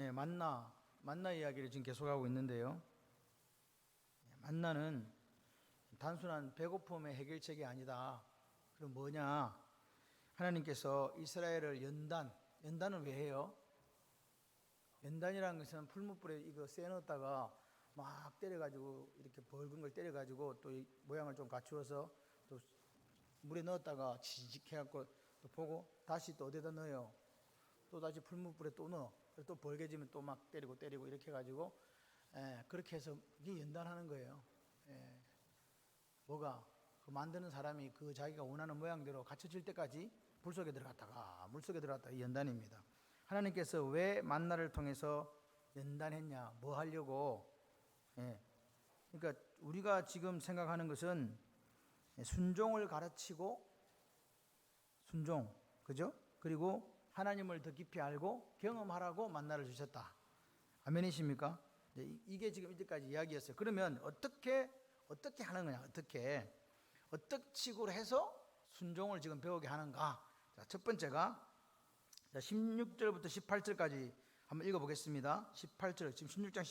예, 만나 이야기를 지금 계속하고 있는데요. 만나는 단순한 배고픔의 해결책이 아니다. 그럼 뭐냐? 하나님께서 이스라엘을 연단을 왜 해요? 연단이라는 것은 풀무불에 이거 쇠 넣었다가 막 때려가지고 이렇게 벌건 걸 때려가지고 또 이 모양을 좀 갖추어서 또 물에 넣었다가 지직해갖고 또 보고 다시 또 어디다 넣어요? 또 다시 풀무불에 또 넣어. 또 벌게지면 또 막 때리고 이렇게 해가지고 그렇게 해서 이게 연단하는 거예요. 뭐가? 그 만드는 사람이 그 자기가 원하는 모양대로 갖춰질 때까지 불속에 들어갔다가 물속에 들어갔다가 이 연단입니다. 하나님께서 왜 만나를 통해서 연단했냐? 뭐 하려고? 그러니까 우리가 지금 생각하는 것은 순종을 가르치고 순종, 그죠? 그리고 하나님을 더 깊이 알고 경험하라고 만나를 주셨다. 아멘이십니까? 이게 지금 이때까지 이야기였어요. 그러면 어떻게 하는 거냐? 어떻게 식으로 해서 순종을 지금 배우게 하는가? 자, 첫 번째가 16절부터 18절까지 한번 읽어보겠습니다. 18절, 지금 16장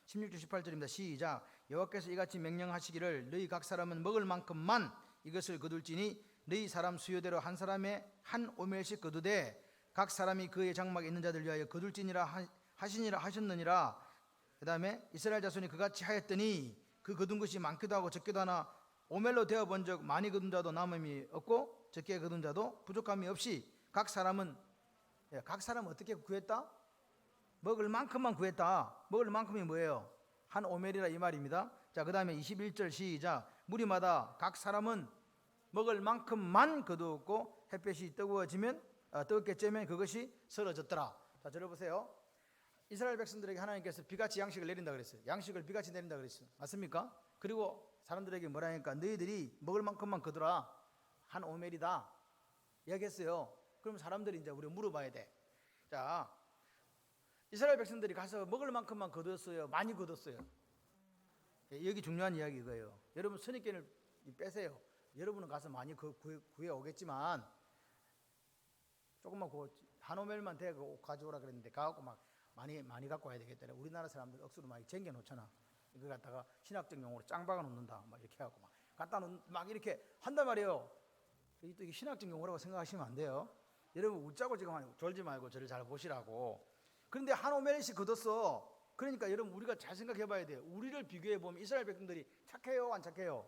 18절입니다. 시작. 여호와께서 이같이 명령하시기를 너희 각 사람은 먹을 만큼만 이것을 거둘지니 너희 사람 수요대로 한 사람의 한 오멜씩 거두되 각 사람이 그의 장막에 있는 자들 위하여 거둘지니라 하셨느니라. 그 다음에 이스라엘 자손이 그같이 하였더니 그 거둔 것이 많기도 하고 적기도 하나 오멜로 되어 본 적 많이 거둔 자도 남음이 없고 적게 거둔 자도 부족함이 없이 각 사람은 어떻게 구했다? 먹을 만큼만 구했다. 먹을 만큼이 뭐예요? 한 오멜이라 이 말입니다. 자, 그 다음에 21절 시작. 무리마다 각 사람은 먹을 만큼만 거두었고 햇볕이 뜨겁게 쬐면 그것이 썰어졌더라. 자, 들어보세요. 이스라엘 백성들에게 하나님께서 비같이 양식을 내린다 그랬어요. 양식을 비같이 내린다 그랬어요. 맞습니까? 그리고 사람들에게 뭐라 하니까 너희들이 먹을 만큼만 거두라. 한 오멜이다 이야기했어요. 그럼 사람들이 이제 우리 물어봐야 돼. 자, 이스라엘 백성들이 가서 먹을 만큼만 거두었어요? 많이 거뒀어요? 여기 중요한 이야기 이거예요. 여러분 선입견을 빼세요. 여러분은 가서 많이 구해 오겠지만 조금만 한 오멜만 대고 가져오라 그랬는데 가갖고 막 많이 갖고 와야 되겠다. 우리나라 사람들 억수로 많이 쟁겨 놓잖아. 이거 갖다가 신학적 용어로 짱 박아 놓는다. 막 이렇게 하고 막 갖다 놓 막 이렇게 한단 말이에요. 또 이게 신학적 용어라고 생각하시면 안 돼요. 여러분 웃자고 지금 졸지 말고 저를 잘 보시라고. 그런데 한 오멜씩 거뒀어. 그러니까 여러분 우리가 잘 생각해 봐야 돼요. 우리를 비교해 보면 이스라엘 백성들이 착해요, 안 착해요?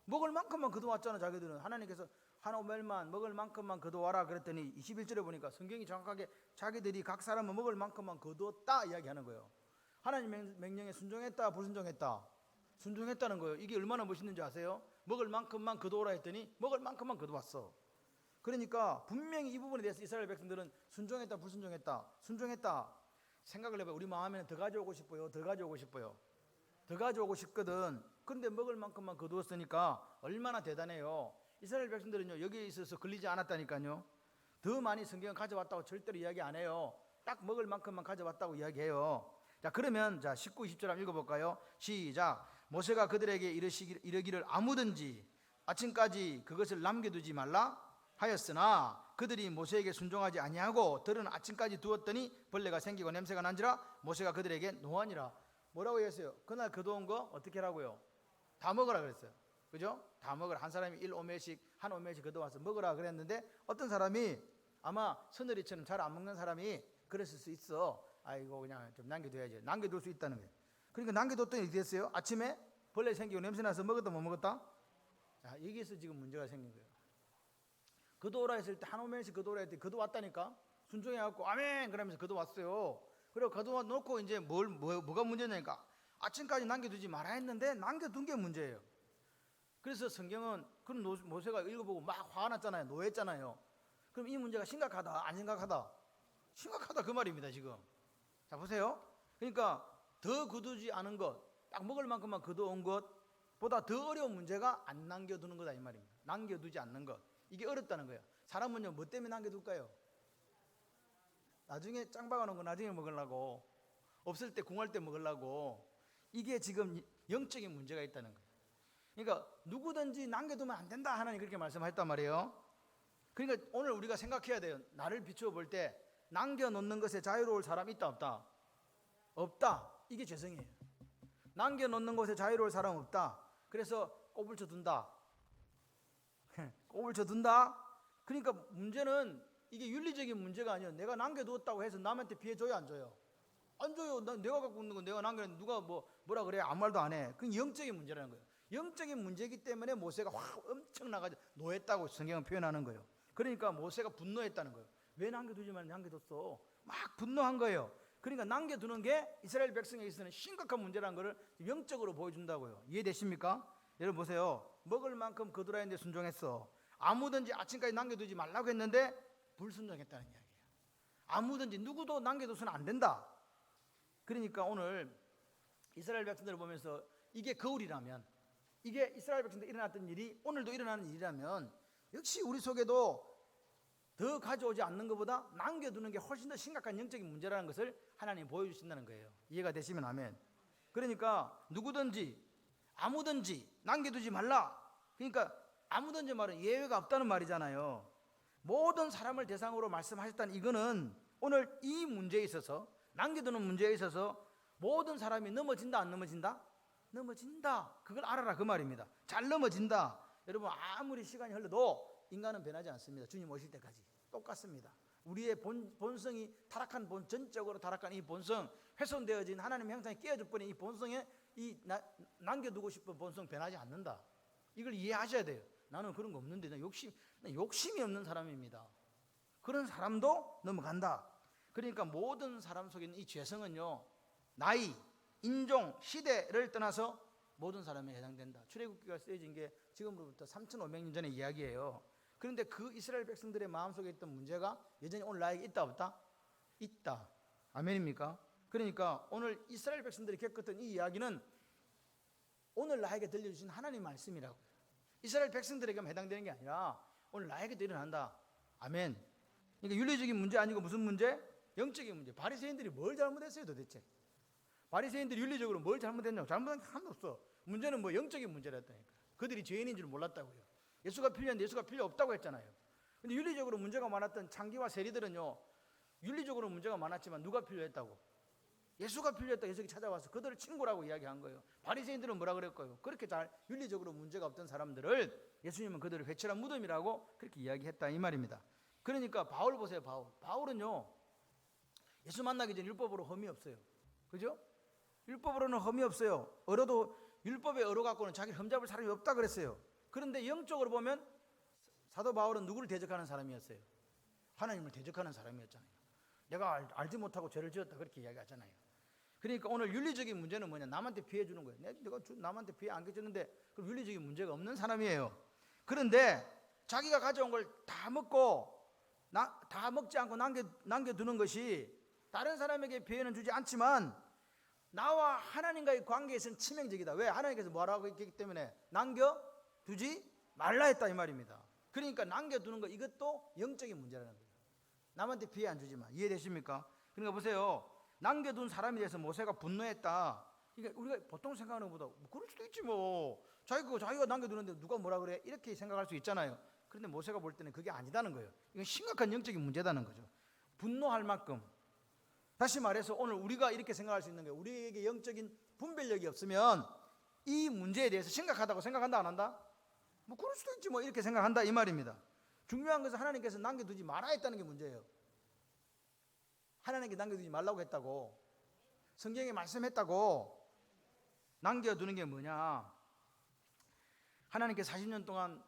먹을 만큼만 거둬왔잖아. 자기들은 하나님께서 한 오멜만 먹을 만큼만 거둬와라 그랬더니 21절에 보니까 성경이 정확하게 자기들이 각 사람은 먹을 만큼만 거두었다 이야기하는 거예요. 하나님 명령에 순종했다, 불순종했다? 순종했다는 거예요. 이게 얼마나 멋있는지 아세요? 먹을 만큼만 거두오라 했더니 먹을 만큼만 거두왔어. 그러니까 분명히 이 부분에 대해서 이스라엘 백성들은 순종했다, 불순종했다? 순종했다. 생각을 해봐요. 우리 마음에는 더 가져오고 싶어요, 더 가져오고 싶어요? 더 가져오고 싶거든. 그런데 먹을 만큼만 거두었으니까 얼마나 대단해요. 이스라엘 백성들은요 여기에 있어서 걸리지 않았다니까요. 더 많이 성경을 가져왔다고 절대로 이야기 안 해요. 딱 먹을 만큼만 가져왔다고 이야기해요. 자, 그러면 19, 20절 한번 읽어볼까요? 시작. 모세가 그들에게 이르기를 아무든지 아침까지 그것을 남겨두지 말라 하였으나 그들이 모세에게 순종하지 아니하고 들은 아침까지 두었더니 벌레가 생기고 냄새가 난지라 모세가 그들에게 노하니라. 뭐라고 했어요? 그날 거두온 거 어떻게 하라고요? 다 먹으라 그랬어요. 그죠? 다 먹으라. 한 사람이 한 오멜씩 거둬와서 먹으라 그랬는데 어떤 사람이 아마 서늘이처럼 잘 안 먹는 사람이 그랬을 수 있어. 아이고 그냥 좀 남겨둬야지. 남겨둘 수 있다는 거예요. 그러니까 남겨뒀더니 어떻게 됐어요? 아침에 벌레 생기고 냄새나서 먹었다 못 먹었다? 자, 여기에서 지금 문제가 생긴 거예요. 거둬오라 했을 때 한 오멜씩 거둬오라 했더니 거둬왔다니까 순종해갖고 아멘 그러면서 거둬왔어요. 그리고 거둬놓고 이제 뭐가 문제냐니까 아침까지 남겨두지 말아 했는데 남겨둔 게 문제예요. 그래서 성경은 그런 모세가 읽어보고 막 화가 났잖아요. 노했잖아요. 그럼 이 문제가 심각하다 안 심각하다? 심각하다 그 말입니다 지금. 자 보세요. 그러니까 더 거두지 않은 것, 딱 먹을 만큼만 거두온 것보다 더 어려운 문제가 안 남겨두는 거다 이 말입니다. 남겨두지 않는 것, 이게 어렵다는 거예요. 사람은요 뭐 때문에 남겨둘까요? 나중에 짱 박아놓은 거 나중에 먹으려고, 없을 때 궁할 때 먹으려고. 이게 지금 영적인 문제가 있다는 거예요. 그러니까 누구든지 남겨두면 안 된다 하나님 그렇게 말씀하셨단 말이에요. 그러니까 오늘 우리가 생각해야 돼요. 나를 비추어 볼 때 남겨놓는 것에 자유로울 사람 있다 없다? 없다. 이게 죄성이에요. 남겨놓는 것에 자유로울 사람 없다. 그래서 꼽을 쳐둔다. 꼽을 쳐둔다. 그러니까 문제는 이게 윤리적인 문제가 아니에요. 내가 남겨두었다고 해서 남한테 피해줘요 안 줘요? 안 줘요. 내가 갖고 있는 건 내가 남겨놨는데 누가 뭐라 그래 아무 말도 안 해. 그건 영적인 문제라는 거예요. 영적인 문제이기 때문에 모세가 확 엄청나가지고 노했다고 성경은 표현하는 거예요. 그러니까 모세가 분노했다는 거예요. 왜 남겨두지만 남겨뒀어? 막 분노한 거예요. 그러니까 남겨두는 게 이스라엘 백성에게 있어서는 심각한 문제라는 것을 영적으로 보여준다고요. 이해되십니까? 여러분 보세요. 먹을 만큼 거두라는데 순종했어. 아무든지 아침까지 남겨두지 말라고 했는데 불순종했다는 이야기예요. 아무든지 누구도 남겨둬서는 안 된다. 그러니까 오늘 이스라엘 백성들을 보면서 이게 거울이라면, 이게 이스라엘 백성들 일어났던 일이 오늘도 일어나는 일이라면 역시 우리 속에도 더 가져오지 않는 것보다 남겨두는 게 훨씬 더 심각한 영적인 문제라는 것을 하나님 보여주신다는 거예요. 이해가 되시면 아멘. 그러니까 누구든지 아무든지 남겨두지 말라. 그러니까 아무든지 말은 예외가 없다는 말이잖아요. 모든 사람을 대상으로 말씀하셨다는 이거는 오늘 이 문제에 있어서, 남겨두는 문제에 있어서 모든 사람이 넘어진다 안 넘어진다? 넘어진다. 그걸 알아라 그 말입니다. 잘 넘어진다. 여러분 아무리 시간이 흘러도 인간은 변하지 않습니다. 주님 오실 때까지 똑같습니다. 우리의 본성이 타락한 전적으로 타락한 이 본성, 훼손되어진 하나님의 형상이 깨어져 버린 이 본성에 남겨두고 싶은 본성 변하지 않는다. 이걸 이해하셔야 돼요. 나는 그런 거 없는데 나 욕심이 없는 사람입니다. 그런 사람도 넘어간다. 그러니까 모든 사람 속에 있는 이 죄성은요, 나이, 인종, 시대를 떠나서 모든 사람에 해당된다. 출애굽기가 쓰여진 게 지금으로부터 3,500년 전의 이야기예요. 그런데 그 이스라엘 백성들의 마음속에 있던 문제가 여전히 오늘 나에게 있다 없다? 있다. 아멘입니까? 그러니까 오늘 이스라엘 백성들이 겪었던 이 이야기는 오늘 나에게 들려주신 하나님 말씀이라고. 이스라엘 백성들에게만 해당되는 게 아니라 오늘 나에게도 일어난다. 아멘. 그러니까 윤리적인 문제 아니고 무슨 문제? 영적인 문제. 바리새인들이 뭘 잘못했어요 도대체? 바리새인들이 윤리적으로 뭘 잘못했냐고. 잘못한 게 하나도 없어. 문제는 뭐 영적인 문제였다니까. 그들이 죄인인 줄 몰랐다고요. 예수가 필요한데 예수가 필요 없다고 했잖아요. 근데 윤리적으로 문제가 많았던 창기와 세리들은요, 윤리적으로 문제가 많았지만 누가 필요했다고? 예수가 필요했다. 예수가 찾아와서 그들을 친구라고 이야기한 거예요. 바리새인들은 뭐라 그랬고요? 그렇게 잘 윤리적으로 문제가 없던 사람들을 예수님은 그들을 회칠한 무덤이라고 그렇게 이야기했다 이 말입니다. 그러니까 바울 보세요. 바울은요, 예수 만나기 전에 율법으로 흠이 없어요. 그죠? 율법으로는 흠이 없어요. 율법에 얼어 갖고는 자기를 흠잡을 사람이 없다 그랬어요. 그런데 영적으로 보면 사도 바울은 누구를 대적하는 사람이었어요? 하나님을 대적하는 사람이었잖아요. 내가 알지 못하고 죄를 지었다 그렇게 이야기하잖아요. 그러니까 오늘 윤리적인 문제는 뭐냐? 남한테 피해 주는 거예요. 내가 남한테 피해 안 끼쳤는데 그럼 윤리적인 문제가 없는 사람이에요. 그런데 자기가 가져온 걸 다 먹고 다 먹지 않고 남겨두는 것이 다른 사람에게 피해는 주지 않지만 나와 하나님과의 관계에서는 치명적이다. 왜? 하나님께서 뭐라고 했기 때문에 남겨두지 말라 했다 이 말입니다. 그러니까 남겨두는 거 이것도 영적인 문제라는 거예요. 남한테 피해 안 주지 마. 이해되십니까? 그러니까 보세요. 남겨둔 사람에 대해서 모세가 분노했다. 그러니까 우리가 보통 생각하는 것보다 뭐 그럴 수도 있지 뭐. 자기가 남겨두는데 누가 뭐라 그래? 이렇게 생각할 수 있잖아요. 그런데 모세가 볼 때는 그게 아니다는 거예요. 이건 심각한 영적인 문제다는 거죠. 분노할 만큼. 다시 말해서 오늘 우리가 이렇게 생각할 수 있는 거예요. 우리에게 영적인 분별력이 없으면 이 문제에 대해서 심각하다고 생각한다 안 한다? 뭐 그럴 수도 있지 뭐 이렇게 생각한다 이 말입니다. 중요한 것은 하나님께서 남겨두지 말아 했다는 게 문제예요. 하나님께 남겨두지 말라고 했다고, 성경에 말씀했다고. 남겨두는 게 뭐냐? 하나님께 40년 동안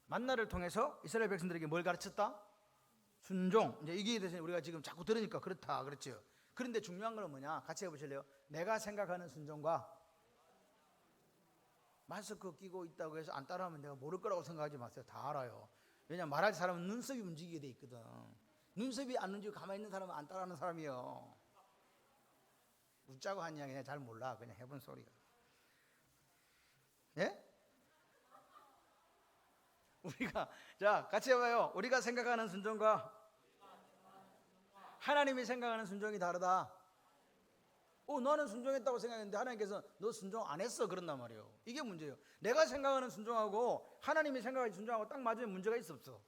만나를 통해서 이스라엘 백성들에게 뭘 가르쳤다? 순종. 이제 이게 대해서 우리가 지금 자꾸 들으니까 그렇다 그렇죠. 그런데 중요한 건 뭐냐? 같이 해보실래요? 내가 생각하는 순종과 마스크 끼고 있다고 해서 안 따라하면 내가 모를 거라고 생각하지 마세요. 다 알아요. 왜냐하면 말할 사람은 눈썹이 움직이게 돼 있거든. 눈썹이 안 움직이고 가만히 있는 사람은 안 따라하는 사람이에요. 웃자고 한 이야기 내가 잘 몰라. 그냥 해본 소리가. 예? 우리가 자 같이 해봐요. 우리가 생각하는 순종과 하나님이 생각하는 순종이 다르다. 나는 순종했다고 생각했는데 하나님께서 너 순종 안 했어 그런단 말이에요. 이게 문제예요. 내가 생각하는 순종하고 하나님이 생각하는 순종하고 딱 맞으면 문제가 있어 없어?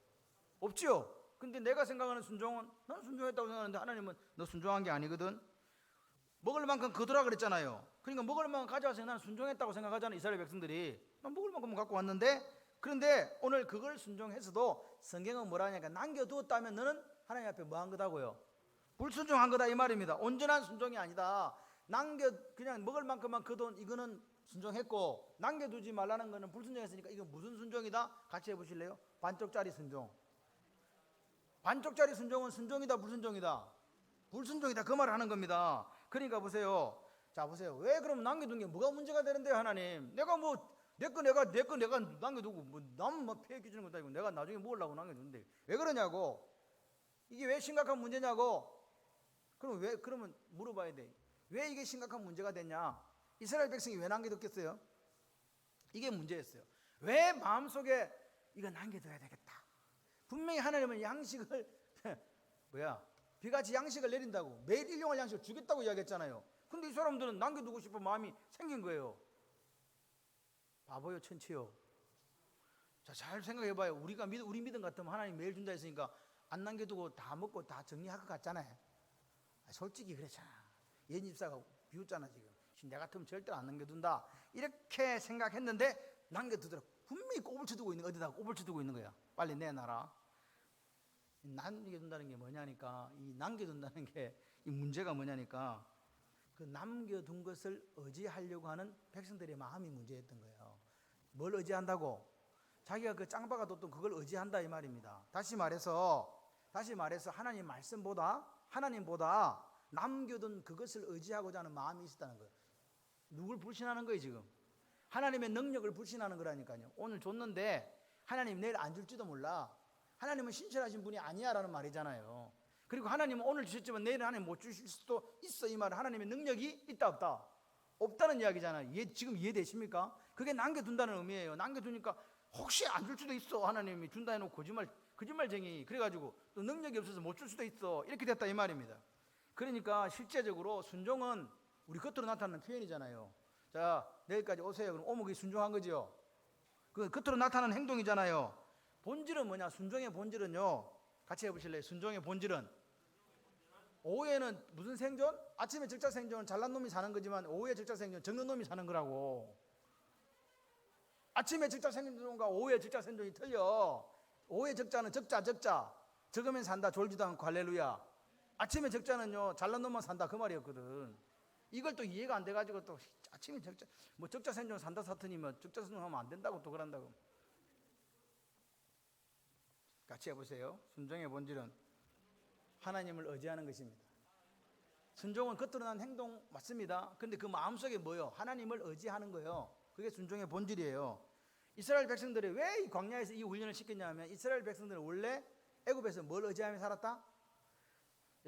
없죠. 근데 내가 생각하는 순종은 난 순종했다고 생각하는데 하나님은 너 순종한 게 아니거든. 먹을 만큼 거두라 그랬잖아요. 그러니까 먹을 만큼 가져와서 나는 순종했다고 생각하잖아요. 이스라엘 백성들이 난 먹을 만큼 갖고 왔는데, 그런데 오늘 그걸 순종해서도 성경은 뭐라 하냐니까 남겨두었다면 너는 하나님 앞에 뭐 한 거다고요? 불순종한 거다 이 말입니다. 온전한 순종이 아니다. 그냥 먹을 만큼만 거둔 이거는 순종했고, 남겨두지 말라는 거는 불순종했으니까 이건 무슨 순종이다? 같이 해보실래요? 반쪽짜리 순종. 반쪽짜리 순종은 순종이다 불순종이다? 불순종이다 그 말을 하는 겁니다. 그러니까 보세요. 자 보세요. 왜 그럼 남겨둔 게 뭐가 문제가 되는데요 하나님? 내가 뭐 내 거 내가 남겨두고 뭐 남만 폐기 주는 것도 아니고 내가 나중에 먹으려고 남겨두는데 왜 그러냐고. 이게 왜 심각한 문제냐고. 그러면 물어봐야 돼. 왜 이게 심각한 문제가 됐냐? 이스라엘 백성이 왜 남겨뒀겠어요? 이게 문제였어요. 왜 마음속에 이거 남겨둬야 되겠다. 분명히 하나님은 양식을 비같이 양식을 내린다고, 매일 일용할 양식을 주겠다고 이야기했잖아요. 근데 이 사람들은 남겨두고 싶은 마음이 생긴 거예요. 바보요 천치요. 자, 잘 생각해봐요. 우리 믿음 같으면 하나님 매일 준다 했으니까 안 남겨두고 다 먹고 다 정리할 것 같잖아요. 솔직히 그렇잖아. 얘 집사가 비웃잖아 지금. 내 같으면 절대로 안 남겨둔다 이렇게 생각했는데 남겨두더라고. 분명히 꼬불쳐두고 있는, 어디다가 꼬불쳐두고 있는 거야. 빨리 내놔라. 남겨둔다는 게 뭐냐니까, 이 남겨둔다는 게 이 문제가 뭐냐니까, 그 남겨둔 것을 의지하려고 하는 백성들의 마음이 문제였던 거예요. 뭘 의지한다고? 자기가 그 짱박아 뒀던 그걸 의지한다 이 말입니다. 다시 말해서 하나님보다 남겨둔 그것을 의지하고자 하는 마음이 있었다는 거예요. 누굴 불신하는 거예요 지금? 하나님의 능력을 불신하는 거라니까요. 오늘 줬는데 하나님 내일 안 줄지도 몰라. 하나님은 신실하신 분이 아니야 라는 말이잖아요. 그리고 하나님은 오늘 주셨지만 내일은 하나님 못 주실 수도 있어. 이 말은 하나님의 능력이 있다 없다? 없다는 이야기잖아요. 지금 이해되십니까? 그게 남겨둔다는 의미예요. 남겨두니까 혹시 안 줄 수도 있어. 하나님이 준다 해놓고 거짓말쟁이 그래가지고 또 능력이 없어서 못 줄 수도 있어. 이렇게 됐다 이 말입니다. 그러니까 실제적으로 순종은 우리 겉으로 나타나는 표현이잖아요. 자, 내일까지 오세요. 그럼 오면 그게 순종한 거죠. 그 겉으로 나타나는 행동이잖아요. 본질은 뭐냐? 순종의 본질은요. 같이 해보실래요? 순종의 본질은 오후에는 무슨 생존? 아침에 적자 생존은 잘난 놈이 사는 거지만 오후에 적자 생존은 적는 놈이 사는 거라고. 아침에 적자 생존과 오후에 적자 생존이 틀려. 오후에 적자는 적자 적으면 산다 졸지도 않고 할렐루야. 아침에 적자는요 잘난 놈만 산다 그 말이었거든. 이걸 또 이해가 안 돼가지고 또 아침에 적자 생존 산다 사투니면 적자 생존하면 안 된다고 또 그런다고. 같이 해보세요. 순종의 본질은 하나님을 의지하는 것입니다. 순종은 겉으로 난 행동 맞습니다. 근데 그 마음속에 뭐요? 하나님을 의지하는 거예요. 그게 순종의 본질이에요. 이스라엘 백성들이 왜 이 광야에서 이 훈련을 시켰냐면 이스라엘 백성들은 원래 애굽에서 뭘 의지하며 살았다?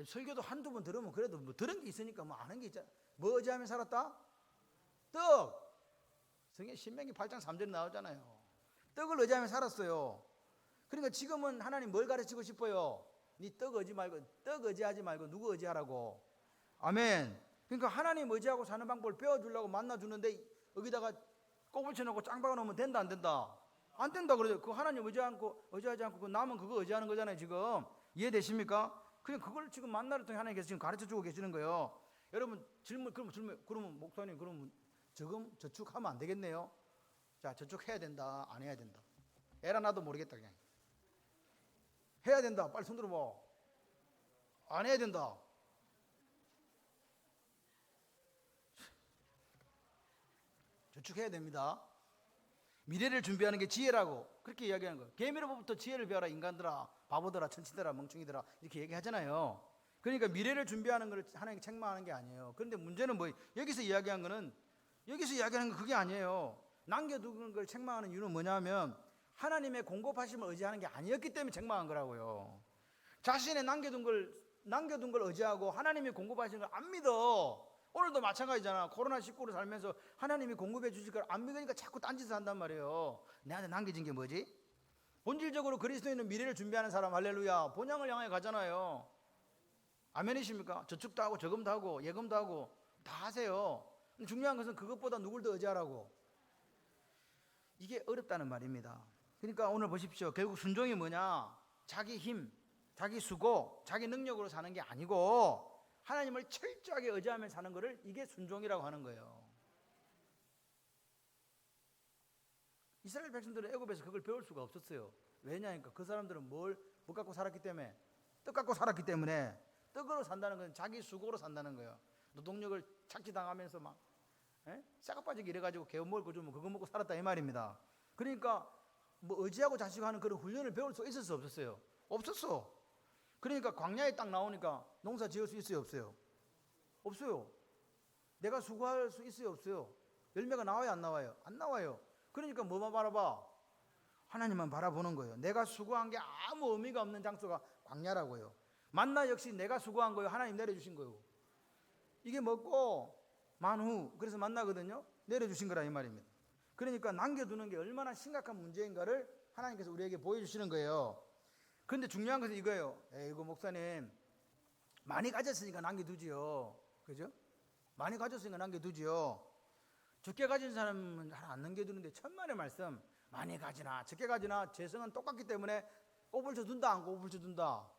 설교도 한두 번 들으면 그래도 뭐 들은 게 있으니까 뭐 아는 게 있잖아. 뭐 의지하며 살았다? 떡. 성경 신명기 8장 3절에 나오잖아요. 떡을 의지하며 살았어요. 그러니까 지금은 하나님 뭘 가르치고 싶어요? 네 떡 의지하지 말고 누구 의지하라고? 아멘. 그러니까 하나님 의지하고 사는 방법을 배워주려고 만나주는데 여기다가 꼽을 쳐놓고 짱 박아놓으면 된다 안 된다? 안 된다 그래요. 그 하나님 의지하지 않고 그 남은 그거 의지하는 거잖아요 지금. 이해되십니까? 그냥 그걸 지금 만나를 통해 하나님께서 지금 가르쳐주고 계시는 거예요. 여러분 그러면 목사님 그러면 저축하면 안 되겠네요. 자, 저축해야 된다 안 해야 된다? 에라 나도 모르겠다 그냥. 해야 된다. 빨리 손 들어봐. 안 해야 된다. 저축해야 됩니다. 미래를 준비하는 게 지혜라고 그렇게 이야기하는 거예요. 계미로부터 지혜를 배워라 인간들아, 바보들아, 천치들아, 멍청이들아 이렇게 얘기하잖아요. 그러니까 미래를 준비하는 걸 하나님께 책망하는 게 아니에요. 그런데 문제는 뭐 여기서 이야기하는 건 그게 아니에요. 남겨두는 걸 책망하는 이유는 뭐냐면 하나님의 공급하심을 의지하는 게 아니었기 때문에 책망한 거라고요. 자신의 남겨둔 걸 의지하고 하나님이 공급하시는 걸 안 믿어. 오늘도 마찬가지잖아. 코로나19로 살면서 하나님이 공급해 주실 걸 안 믿으니까 자꾸 딴짓을 한단 말이에요. 내한테 남겨진 게 뭐지? 본질적으로 그리스도인은 미래를 준비하는 사람, 할렐루야, 본향을 향해 가잖아요. 아멘이십니까? 저축도 하고 저금도 하고 예금도 하고 다 하세요. 중요한 것은 그것보다 누굴 더 의지하라고. 이게 어렵다는 말입니다. 그러니까 오늘 보십시오. 결국 순종이 뭐냐? 자기 힘, 자기 수고, 자기 능력으로 사는 게 아니고 하나님을 철저하게 의지하며 사는 것을 이게 순종이라고 하는 거예요. 이스라엘 백성들은 애굽에서 그걸 배울 수가 없었어요. 왜냐니까 그 사람들은 뭘 갖고 살았기 때문에, 떡 갖고 살았기 때문에. 떡으로 산다는 건 자기 수고로 산다는 거예요. 노동력을 착취당하면서 막 싹 빠지게 이래가지고 개워 먹을 거 주면 그거 먹고 살았다 이 말입니다. 그러니까 뭐 의지하고 자식하는 그런 훈련을 배울 수 있었어 없었어요? 없었어. 그러니까 광야에 딱 나오니까 농사 지을 수 있어요 없어요? 없어요. 내가 수고할 수 있어요 없어요? 열매가 나와요 안 나와요? 안 나와요. 그러니까 뭐만 바라봐? 하나님만 바라보는 거예요. 내가 수고한 게 아무 의미가 없는 장소가 광야라고요. 만나 역시 내가 수고한 거예요. 하나님 내려주신 거예요. 이게 먹고 만후 그래서 만나거든요. 내려주신 거라 이 말입니다. 그러니까 남겨두는 게 얼마나 심각한 문제인가를 하나님께서 우리에게 보여주시는 거예요. 그런데 중요한 것은 이거예요. 이거 목사님 많이 가졌으니까 남겨두지요. 그죠? 많이 가졌으니까 남겨두지요. 적게 가진 사람은 잘 안 남겨두는데 천만의 말씀, 많이 가지나 적게 가지나 재성은 똑같기 때문에 꼬불쳐 둔다 안 꼬불쳐 둔다?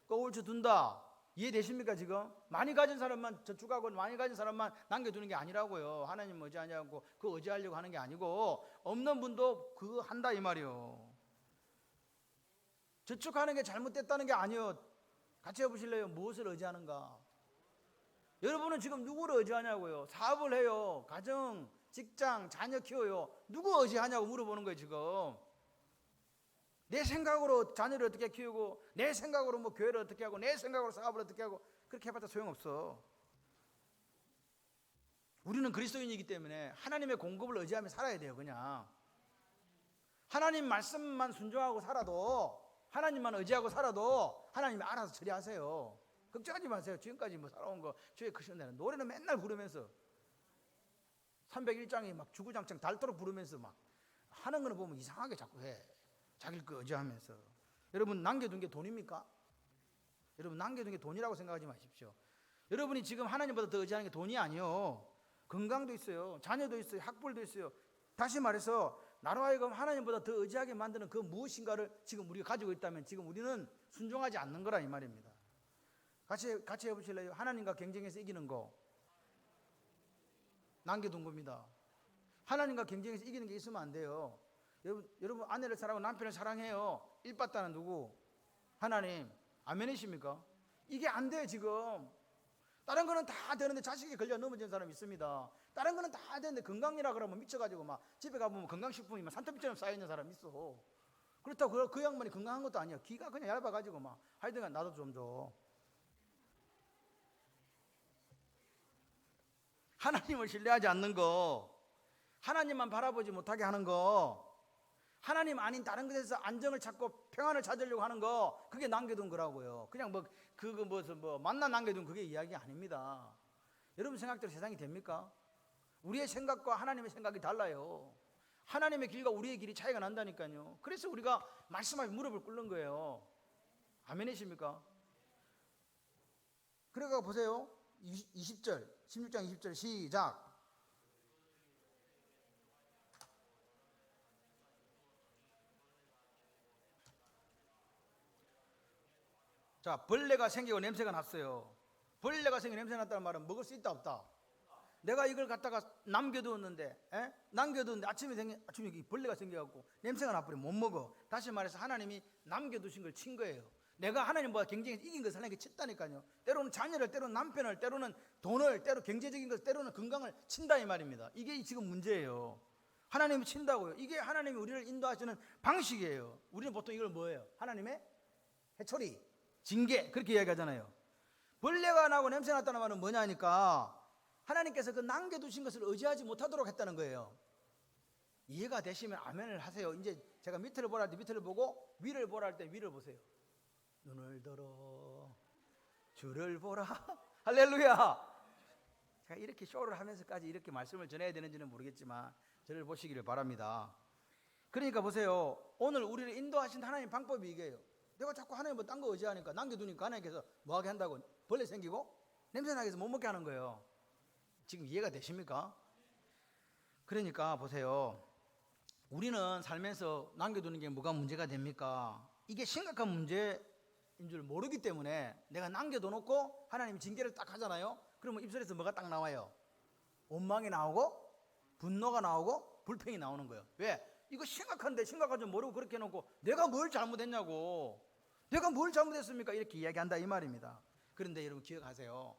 꼬불쳐 둔다. 이해되십니까 지금? 많이 가진 사람만 저축하고 많이 가진 사람만 남겨두는 게 아니라고요. 하나님 의지하냐고 그 의지하려고 하는 게 아니고 없는 분도 그거 한다 이 말이요. 저축하는 게 잘못됐다는 게 아니에요. 같이 해보실래요? 무엇을 의지하는가? 여러분은 지금 누구를 의지하냐고요? 사업을 해요. 가정, 직장, 자녀 키워요. 누구 의지하냐고 물어보는 거예요 지금. 내 생각으로 자녀를 어떻게 키우고 내 생각으로 뭐 교회를 어떻게 하고 내 생각으로 사업을 어떻게 하고 그렇게 해봤자 소용없어. 우리는 그리스도인이기 때문에 하나님의 공급을 의지하며 살아야 돼요. 그냥 하나님 말씀만 순종하고 살아도, 하나님만 의지하고 살아도 하나님이 알아서 처리하세요. 걱정하지 마세요. 지금까지 뭐 살아온 거 주의 크신 데는 노래는 맨날 부르면서 301장이 막 주구장창 닳도록 부르면서 막 하는 거는 보면 이상하게 자꾸 해. 자기를 그 의지하면서. 여러분 남겨둔 게 돈입니까? 여러분 남겨둔 게 돈이라고 생각하지 마십시오. 여러분이 지금 하나님보다 더 의지하는 게 돈이 아니요. 건강도 있어요. 자녀도 있어요. 학벌도 있어요. 다시 말해서 나로 하여금 하나님보다 더 의지하게 만드는 그 무엇인가를 지금 우리가 가지고 있다면 지금 우리는 순종하지 않는 거라 이 말입니다. 같이 해보실래요? 하나님과 경쟁해서 이기는 거 남겨둔 겁니다. 하나님과 경쟁해서 이기는 게 있으면 안 돼요. 여러분 아내를 사랑하고 남편을 사랑해요. 일받다는 누구? 하나님. 아멘이십니까? 이게 안 돼요 지금. 다른 거는 다 되는데 자식이 걸려 넘어진 사람이 있습니다. 다른 거는 다 되는데 건강이라 그러면 미쳐가지고 막 집에 가보면 건강식품이 막 산더미처럼 쌓여있는 사람이 있어. 그렇다고 그 양반이 건강한 것도 아니야. 기가 그냥 얇아가지고 막 하여튼간 나도 좀 줘. 하나님을 신뢰하지 않는 거, 하나님만 바라보지 못하게 하는 거, 하나님 아닌 다른 것에서 안정을 찾고 평안을 찾으려고 하는 거, 그게 남겨둔 거라고요. 그냥 뭐 만나 남겨둔 그게 이야기 아닙니다. 여러분 생각대로 세상이 됩니까? 우리의 생각과 하나님의 생각이 달라요. 하나님의 길과 우리의 길이 차이가 난다니까요. 그래서 우리가 말씀하며 무릎을 꿇는 거예요. 아멘이십니까? 그러니까 보세요. 20절, 16장 20절 시작. 자, 벌레가 생기고 냄새가 났어요. 벌레가 생기고 냄새 났다는 말은 먹을 수 있다 없다? 내가 이걸 갖다가 남겨두었는데 아침에 벌레가 생겨갖고 냄새가 나버리면 못 먹어. 다시 말해서 하나님이 남겨두신 걸 친 거예요. 내가 하나님보다 경쟁에서 이긴 것을 하나님께 쳤다니까요. 때로는 자녀를, 때로는 남편을, 때로는 돈을, 때로 경제적인 것, 때로는 건강을 친다 이 말입니다. 이게 지금 문제예요. 하나님이 친다고요. 이게 하나님이 우리를 인도하시는 방식이에요. 우리는 보통 이걸 뭐예요? 하나님의 해초리, 징계 그렇게 이야기하잖아요. 벌레가 나고 냄새 났다는 말은 뭐냐니까 하나님께서 그 남겨두신 것을 의지하지 못하도록 했다는 거예요. 이해가 되시면 아멘을 하세요. 이제 제가 밑을 보라 할 때 밑을 보고 위를 보라 할 때 위를 보세요. 눈을 들어 주를 보라. 할렐루야. 제가 이렇게 쇼를 하면서까지 이렇게 말씀을 전해야 되는지는 모르겠지만 저를 보시기를 바랍니다. 그러니까 보세요. 오늘 우리를 인도하신 하나님 방법이 이게요. 내가 자꾸 하나님 뭐 딴 거 의지하니까 남겨두니까 하나님께서 뭐하게 한다고? 벌레 생기고 냄새나게 해서 못 먹게 하는 거예요. 지금 이해가 되십니까? 그러니까 보세요. 우리는 살면서 남겨두는 게 뭐가 문제가 됩니까? 이게 심각한 문제 줄 모르기 때문에 내가 남겨둬 놓고 하나님이 징계를 딱 하잖아요. 그러면 입술에서 뭐가 딱 나와요? 원망이 나오고 분노가 나오고 불평이 나오는 거예요. 왜? 이거 심각한데 심각한 줄 모르고 그렇게 해놓고 내가 뭘 잘못했냐고, 내가 뭘 잘못했습니까? 이렇게 이야기한다 이 말입니다. 그런데 여러분 기억하세요.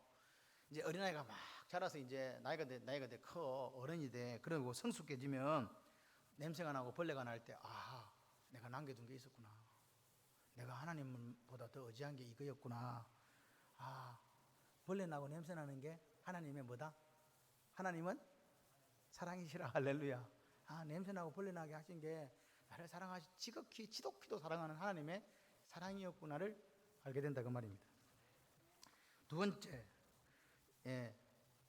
이제 어린아이가 막 자라서 이제 나이가 돼 커 어른이 돼. 그리고 성숙해지면 냄새가 나고 벌레가 날 때 아, 내가 남겨둔 게 있었구나. 내가 하나님보다 더 의지한 게 이거였구나. 아, 벌레 나고 냄새 나는 게 하나님의 뭐다? 하나님은 사랑이시라. 할렐루야. 아, 냄새 나고 벌레 나게 하신 게 나를 사랑하시 지극히 지독히도 사랑하는 하나님의 사랑이었구나를 알게 된다 그 말입니다. 두 번째,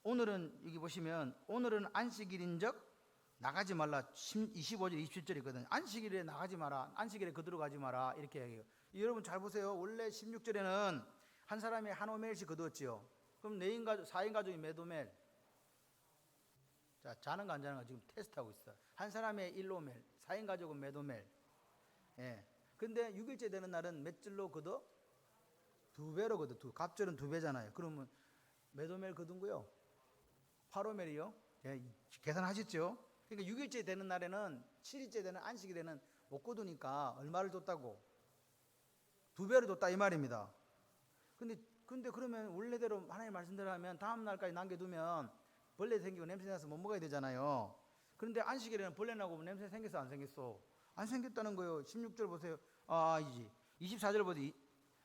오늘은 여기 보시면 오늘은 안식일인적 나가지 말라. 25절 27절이거든요. 안식일에 나가지 마라, 안식일에 거두러 가지 마라 이렇게 얘기해요. 여러분 잘 보세요. 원래 16절에는 한 사람이 한 오멜씩 거두었지요. 그럼 4인 가족이 몇 오멜? 자, 자는 거 안 자는 거 지금 테스트하고 있어요. 한 사람의 1오멜, 4인 가족은 몇 오멜? 근데 6일째 되는 날은 몇 절로 거둬? 2배로 거둬. 갑절은 2배잖아요. 그러면 몇 오멜 거둔 거요? 8오멜이요? 계산하셨죠? 그러니까 6일째 되는 날에는 7일째 되는 안식일에는 못 거두니까 얼마를 줬다고? 2배를 줬다 이 말입니다. 근데 그러면 원래대로 하나님 말씀대로 하면 다음 날까지 남겨두면 벌레 생기고 냄새 나서 못 먹어야 되잖아요. 그런데 안식일에는 벌레 나고 냄새 생겼어 안 생겼어? 안 생겼다는 거예요. 16절 보세요. 아니지. 24절 보세요.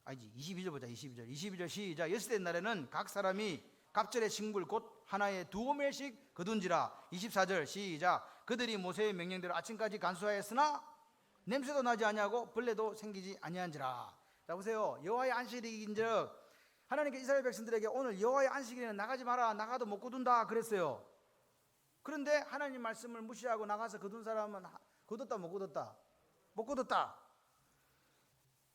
아니지. 22절 보자. 22절 시작. 엿새 된 날에는 각 사람이 갑절의 식물 곧 하나에 2오멜씩 거둔지라. 24절 시작. 그들이 모세의 명령대로 아침까지 간수하였으나 냄새도 나지 아니하고 벌레도 생기지 아니한지라. 자 보세요. 여호와의 안식일인즉 하나님께 이스라엘 백성들에게 오늘 여호와의 안식일에는 나가지 마라. 나가도 못 거둔다 그랬어요. 그런데 하나님 말씀을 무시하고 나가서 거둔 사람은 거뒀다 못 거뒀다? 못 거뒀다.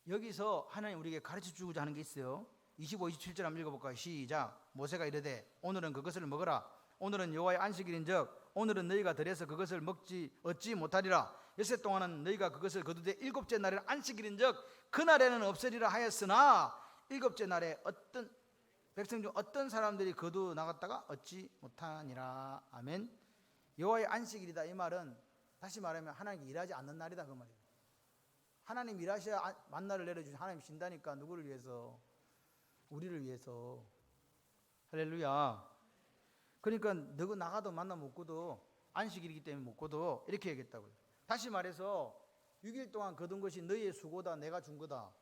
여기서 하나님 우리에게 가르쳐 주고자 하는 게 있어요. 25, 27절 한번 읽어볼까요? 시작. 모세가 이르되 오늘은 그것을 먹어라. 오늘은 여호와의 안식일인즉 오늘은 너희가 들에서 그것을 얻지 못하리라. 엿새 동안은 너희가 그것을 거두되 일곱째 날에는 안식일인즉 그날에는 없으리라 하였으나 일곱째 날에 어떤 백성 중 어떤 사람들이 거두 나갔다가 얻지 못하니라. 아멘. 여호와의 안식일이다 이 말은 다시 말하면 하나님이 일하지 않는 날이다 그 말이에요. 하나님 일하셔야 만나를 내려주신 하나님 쉰다니까. 누구를 위해서? 우리를 위해서. 할렐루야. 그러니까 너가 나가도 만나 못 거둬. 안식일이기 때문에 못 거둬. 이렇게 얘기했다고요. 다시 말해서 6일 동안 거둔 것이 너희의 수고다. 내가 준 거다.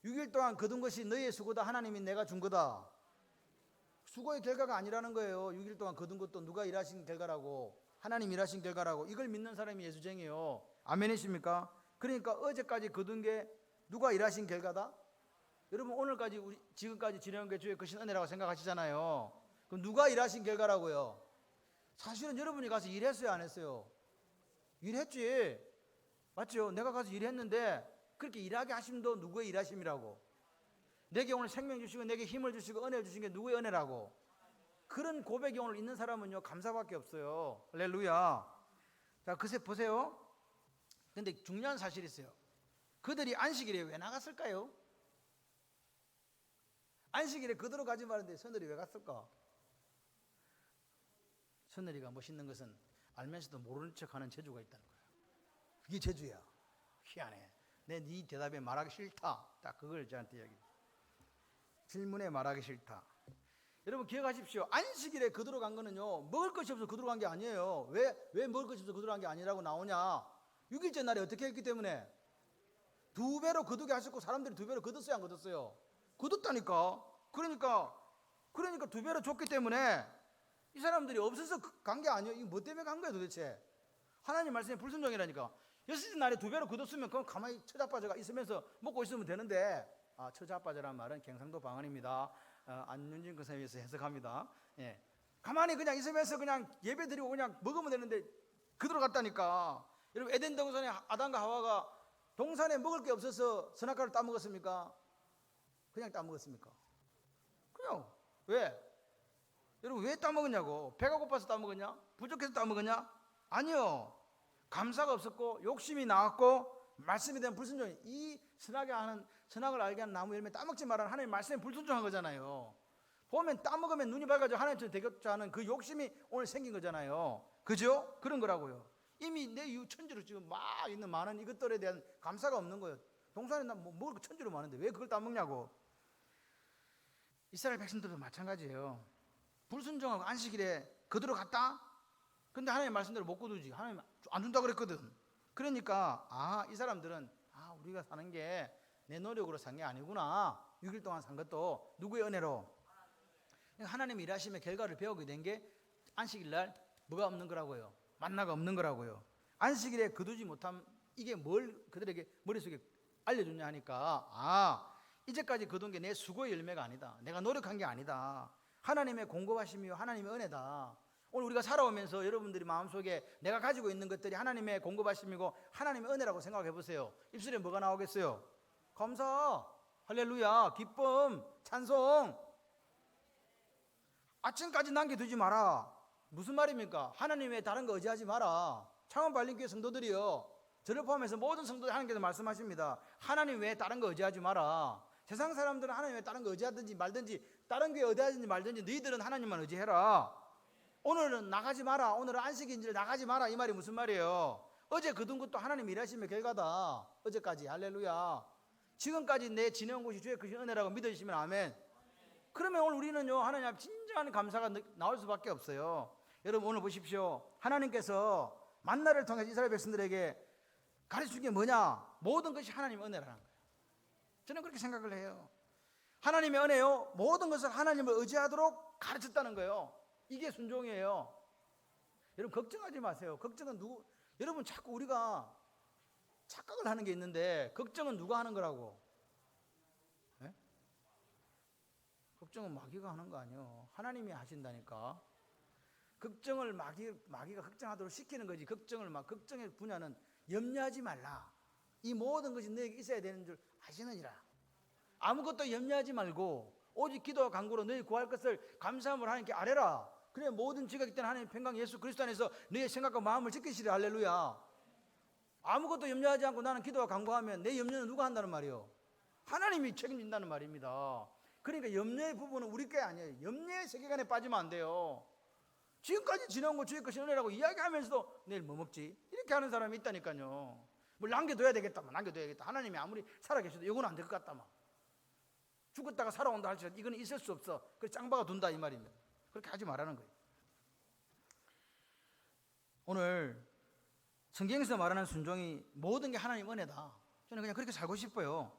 6일 동안 거둔 것이 너희의 수고다. 하나님이 내가 준 거다. 수고의 결과가 아니라는 거예요. 6일 동안 거둔 것도 누가 일하신 결과라고. 하나님 일하신 결과라고. 이걸 믿는 사람이 예수쟁이에요. 아멘이십니까? 그러니까 어제까지 거둔 게 누가 일하신 결과다? 여러분 오늘까지 지금까지 지내온 게 주의 크신 은혜라고 생각하시잖아요. 그럼 누가 일하신 결과라고요? 사실은 여러분이 가서 일했어요 안 했어요? 일했지. 맞죠? 내가 가서 일했는데 그렇게 일하게 하심도 누구의 일하심이라고. 내게 오늘 생명 주시고 내게 힘을 주시고 은혜 주신 게 누구의 은혜라고. 그런 고백이 오늘 있는 사람은요 감사밖에 없어요. 할렐루야. 자 그새 보세요. 근데 중요한 사실이 있어요. 그들이 안식일에 왜 나갔을까요? 안식일에 그대로 가지 말았는데 서늘이 왜 갔을까? 서늘이가 멋있는 것은 알면서도 모르는 척하는 재주가 있다는 거야. 그게 재주야. 희한해. 내 네 대답에 말하기 싫다. 딱 그걸 저한테 이야기해. 질문에 말하기 싫다. 여러분 기억하십시오. 안식일에 거두러 간 거는요 먹을 것이 없어서 거두러 간 게 아니에요. 왜 먹을 것이 없어서 거두러 간 게 아니라고 나오냐? 6일째 날에 어떻게 했기 때문에 2배로 거두게 하셨고 사람들이 2배로 거뒀어요 안 거뒀어요? 거뒀다니까. 그러니까 2배로 줬기 때문에 이 사람들이 없어서 간 게 아니에요. 이거 뭐 때문에 간 거야 도대체? 하나님 말씀에 불순종이라니까. 6일째 날에 2배로 거뒀으면 그럼 가만히 처자빠져가 있으면서 먹고 있으면 되는데. 처자빠져란 말은 경상도 방언입니다. 안윤진 권사님께서 해석합니다. 예. 가만히 그냥 있으면서 그냥 예배 드리고 그냥 먹으면 되는데 그대로 갔다니까. 여러분 에덴 동산에 아담과 하와가 동산에 먹을 게 없어서 선악과를 따먹었습니까? 그냥 따먹었습니까? 그냥. 왜? 여러분 왜 따먹었냐고. 배가 고파서 따먹었냐? 부족해서 따먹었냐? 아니요. 감사가 없었고 욕심이 나왔고 말씀에 대한 불순종이, 이 선악을 알게 하는 나무 열매 따먹지 말라는 하나님 말씀에 불순종한 거잖아요. 보면 따먹으면 눈이 밝아져 하나님처럼 되겠자 하는 그 욕심이 오늘 생긴 거잖아요. 그죠? 그런 거라고요. 이미 내 천지로 지금 막 있는 많은 이것들에 대한 감사가 없는 거예요. 동산에 나 먹을 거 천지로 많은데 왜 그걸 따먹냐고. 이스라엘 백성들도 마찬가지예요. 불순종하고 안식일에 그대로 갔다? 근데 하나님 말씀대로 못 거두지. 하나님 안 준다 그랬거든. 그러니까 이 사람들은 우리가 사는 게 내 노력으로 산 게 아니구나. 6일 동안 산 것도 누구의 은혜로? 하나님이 일하심의 결과를 배우게 된 게 안식일 날 뭐가 없는 거라고요? 만나가 없는 거라고요. 안식일에 거두지 못함, 이게 뭘 그들에게 머릿속에 알려줬냐 하니까 이제까지 거둔 게 내 수고의 열매가 아니다. 내가 노력한 게 아니다. 하나님의 공급하심이요 하나님의 은혜다. 오늘 우리가 살아오면서 여러분들이 마음속에 내가 가지고 있는 것들이 하나님의 공급하심이고 하나님의 은혜라고 생각해 보세요. 입술에 뭐가 나오겠어요? 감사, 할렐루야, 기쁨, 찬송. 아침까지 남겨두지 마라. 무슨 말입니까? 하나님 외에 다른 거 의지하지 마라. 창원 발림교회 성도들이요, 저를 포함해서 모든 성도들 하나님께서 말씀하십니다. 하나님 외에 다른 거 의지하지 마라. 세상 사람들은 하나님 외에 다른 거 의지하든지 말든지, 다른 교회 의지하든지 말든지, 너희들은 하나님만 의지해라. 오늘은 나가지 마라. 오늘은 안식일인지 나가지 마라. 이 말이 무슨 말이에요? 어제 거둔 것도 하나님 일하심의 결과다. 어제까지. 할렐루야. 지금까지 내 지내온 곳이 주의 크신 은혜라고 믿으시면 아멘. 그러면 오늘 우리는요, 하나님 앞에 진정한 감사가 나올 수밖에 없어요. 여러분 오늘 보십시오. 하나님께서 만나를 통해서 이스라엘 백성들에게 가르친 게 뭐냐? 모든 것이 하나님의 은혜라는 거예요. 저는 그렇게 생각을 해요. 하나님의 은혜요, 모든 것을 하나님을 의지하도록 가르쳤다는 거예요. 이게 순종이에요. 여러분 걱정하지 마세요. 걱정은 여러분 자꾸 우리가 착각을 하는 게 있는데, 걱정은 누가 하는 거라고? 네? 걱정은 마귀가 하는 거 아니에요. 하나님이 하신다니까. 걱정을 마귀가 걱정하도록 시키는 거지. 걱정의 분야는 염려하지 말라. 이 모든 것이 너에게 있어야 되는 줄 아시느니라. 아무것도 염려하지 말고 오직 기도와 간구로 너희 구할 것을 감사함으로 하나님께 아뢰라. 그래 모든 지각 있던 하나님 평강 예수 그리스도 안에서 너의 생각과 마음을 지키시리. 할렐루야. 아무것도 염려하지 않고 나는 기도와 간구하면 내 염려는 누가 한다는 말이에요? 하나님이 책임진다는 말입니다. 그러니까 염려의 부분은 우리 게 아니에요. 염려의 세계관에 빠지면 안 돼요. 지금까지 지나온 거 주의 것이 은혜라고 이야기하면서도 내일 뭐 먹지? 이렇게 하는 사람이 있다니까요. 뭘 남겨둬야 되겠다. 남겨둬야겠다. 하나님이 아무리 살아계셔도 이건 안 될 것 같다. 죽었다가 살아온다 할지라도 이거는 있을 수 없어. 그래서 짱박아 둔다 이 말입니다. 그렇게 하지 말라는 거예요. 오늘 성경에서 말하는 순종이 모든 게 하나님 은혜다. 저는 그냥 그렇게 살고 싶어요.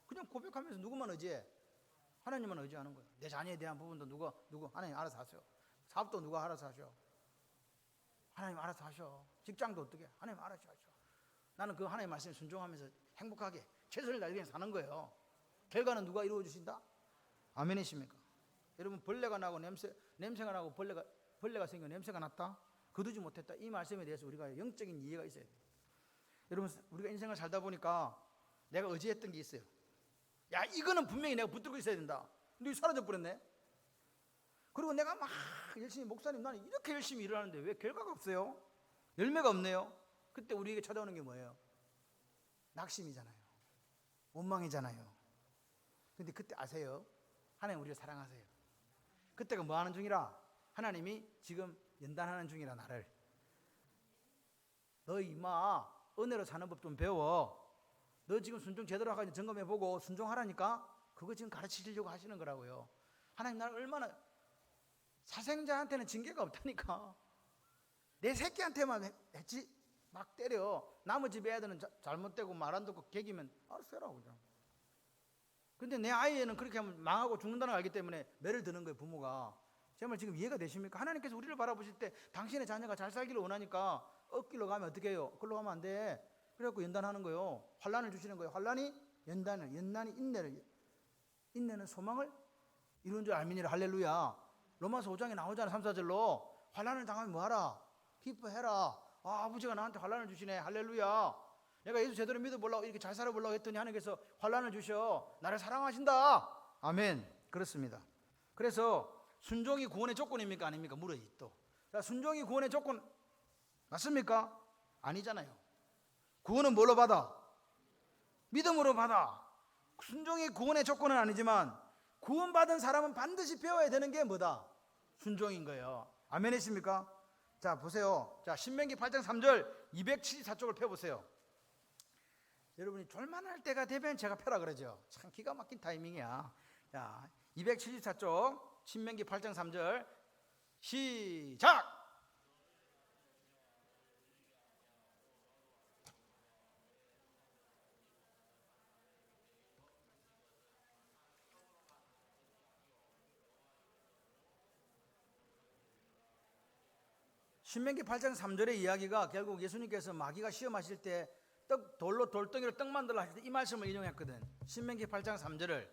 그냥 고백하면서 누구만 의지해? 하나님만 의지하는 거예요. 내 자녀에 대한 부분도 누구 하나님 알아서 하세요. 사업도 누가 알아서 하셔. 하나님 알아서 하셔. 직장도 어떻게 하나님 알아서 하셔. 나는 그 하나님 말씀에 순종하면서 행복하게 최선을 다해 그냥 사는 거예요. 결과는 누가 이루어 주신다? 아멘이십니까? 여러분 벌레가 나고 냄새가 나고 벌레가 생겨 냄새가 났다? 거두지 못했다. 이 말씀에 대해서 우리가 영적인 이해가 있어야 돼요. 여러분 우리가 인생을 살다 보니까 내가 의지했던 게 있어요. 야 이거는 분명히 내가 붙들고 있어야 된다. 근데 사라져 버렸네. 그리고 내가 막 열심히 목사님 나는 이렇게 열심히 일을 하는데 왜 결과가 없어요? 열매가 없네요. 그때 우리에게 찾아오는 게 뭐예요? 낙심이잖아요. 원망이잖아요. 근데 그때 아세요? 하나님 우리를 사랑하세요. 그때가 뭐 하는 중이라? 하나님이 지금 연단하는 중이라. 나를 너 임마 은혜로 사는 법 좀 배워. 너 지금 순종 제대로 하고 점검해보고 순종하라니까. 그거 지금 가르치려고 하시는 거라고요. 하나님 나를 얼마나, 사생자한테는 징계가 없다니까. 내 새끼한테만 했지 막 때려. 나머지 애들은 잘못되고 말 안 듣고 개기면 알았어 해라 그냥. 근데 내 아이는 그렇게 하면 망하고 죽는다는 걸 알기 때문에 매를 드는 거예요. 부모가. 제 말 지금 이해가 되십니까? 하나님께서 우리를 바라보실 때 당신의 자녀가 잘 살기를 원하니까 엇길로 가면 어떻게 해요? 그걸로 가면 안 돼. 그래갖고 연단하는 거예요. 환난을 주시는 거예요. 환난이 연난이 인내는 소망을 이루는 줄 알미니라. 할렐루야. 로마서 5장에 나오잖아. 3, 4절로 환난을 당하면 뭐하라? 기뻐해라. 아버지가 나한테 환난을 주시네. 할렐루야. 내가 예수 제대로 믿어보려고 이렇게 잘 살아보려고 했더니 하나님께서 환난을 주셔. 나를 사랑하신다. 아멘. 그렇습니다. 그래서 순종이 구원의 조건입니까? 아닙니까? 물어요 또. 순종이 구원의 조건 맞습니까? 아니잖아요. 구원은 뭘로 받아? 믿음으로 받아. 순종이 구원의 조건은 아니지만 구원받은 사람은 반드시 배워야 되는 게 뭐다? 순종인 거예요. 아멘이십니까? 자, 보세요. 자, 신명기 8장 3절 274쪽을 펴보세요. 여러분이 졸만할 때가 되면 제가 펴라 그러죠. 참 기가 막힌 타이밍이야. 자, 274쪽 신명기 8장 3절 시작! 신명기 8장 3절의 이야기가 결국 예수님께서 마귀가 시험하실 때 돌로 돌덩이로 떡 만들라 하실 때 이 말씀을 인용했거든. 신명기 8장 3절을.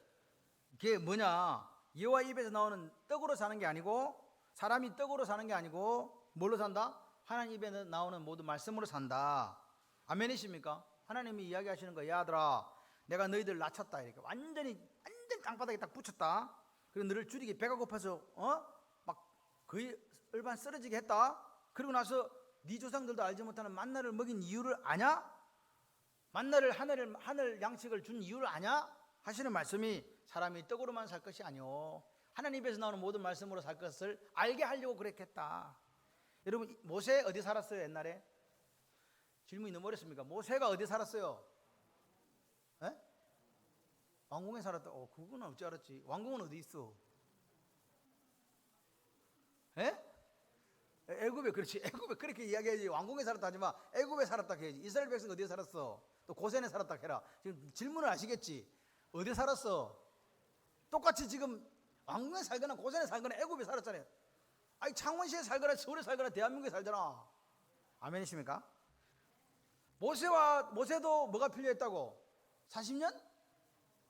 그게 뭐냐? 여호와 입에서 나오는 떡으로 사는 게 아니고, 사람이 떡으로 사는 게 아니고 뭘로 산다? 하나님 입에서 나오는 모든 말씀으로 산다. 아멘이십니까? 하나님이 이야기하시는 거야. 야 아들아, 내가 너희들 낮췄다. 이렇게 완전 땅바닥에 딱 붙였다. 그리고 너를 줄이기 배가 고파서 막 거의 얼반 쓰러지게 했다. 그리고 나서 네 조상들도 알지 못하는 만나를 먹인 이유를 아냐? 만나를 하늘 양식을 준 이유를 아냐? 하시는 말씀이 사람이 떡으로만 살 것이 아니오, 하나님 입에서 나오는 모든 말씀으로 살 것을 알게 하려고 그랬겠다. 여러분, 모세 어디 살았어요? 옛날에 질문이 너무 어렵습니까? 모세가 어디 살았어요? 에? 왕궁에 살았다. 그건 어찌 알았지? 왕궁은 어디 있어? 에? 애굽에. 그렇지. 애굽에 그렇게 이야기해야지. 왕궁에 살았다 하지 마. 애굽에 살았다 해야지. 이스라엘 백성 어디에 살았어? 또 고센에 살았다 해라. 지금 질문을 아시겠지? 어디 살았어? 똑같이 지금 왕궁에 살거나 고센에 살거나 애굽에 살았잖아요. 아니 창원시에 살거나 서울에 살거나 대한민국에 살잖아. 아멘이십니까? 모세도 뭐가 필요했다고? 40년?